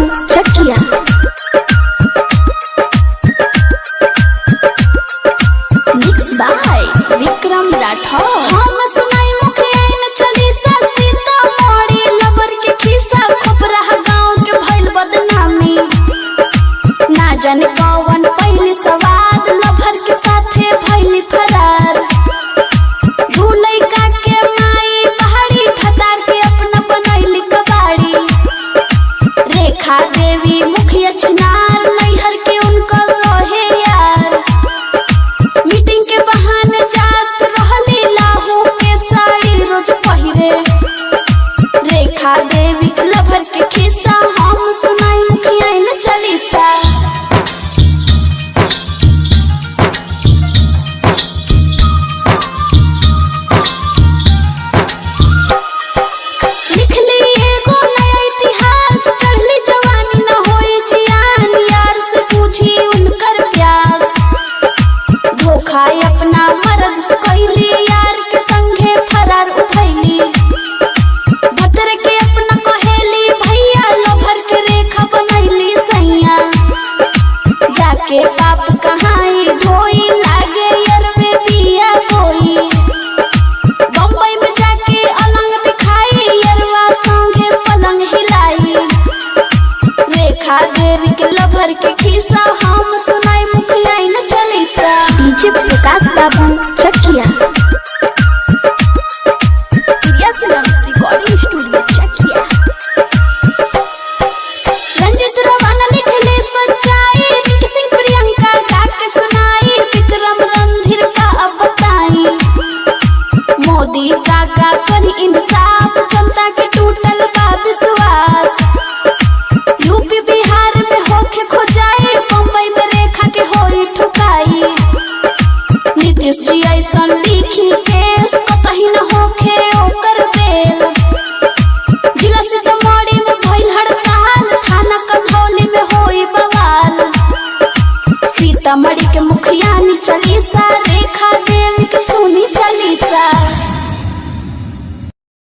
Chakiya. Mix by Vikram Rathore. हम सुनाई मुखिया न चली सीता मोड़ी लबर के खिस्सा खोपरा गांव के भइल बदनामी। ना जाने कौन पहली सवाद लभर के साथे भइली फरार। दू लइका के माई पहाड़ी भतार के अपना बनैली कबाड़ी। रेखा देवी मुखिया छिनार नैहर के उनकर रहे यार। मीटिंग के बहाने जात रहली लाहू के साड़ी रोज पहिरे। रेखा देवी के लभर के खिस्सा हम सुनाई मुखिया न चालीसा। खाए अपना मर्द से कैली यार के संगे फरार उठैली। भतर के अपना कहेली भैया लभर के रेखा बनैली सैया। जाके पाप कहाई धोई लागे यार में बिया कोई। बम्बई में जाके अलंग दिखाई यरवा संगे पलंग हिलाई। रेखा देवी के लभर के खिस्सा हम सुनाई मुखिया न चालीसा। डीजे प्रकाश बाबू चकिया। प्रिया फिल्म्स रिकॉर्डिंग स्टूडियो चकिया। रंजित रवाना लिखले सच्चाई। रिंकी सिंह प्रियंका गा के सुनाई। विक्रम रणधीर का अब बताई। मोदी काका करी इंसाफ जनता के टूटल बा विश्वास। यूपी बिहार में होके खोजाई बम्बई में रेखा के होई ठुकाई। नीतीश जी ऐसन लिखी केस कतही न होखे ओकर बेल। जिला सीतामढ़ी में भइल हड़ताल थाना कन्हौली में होई बवाल। सीतामढ़ी के मुखिया न चालीसा।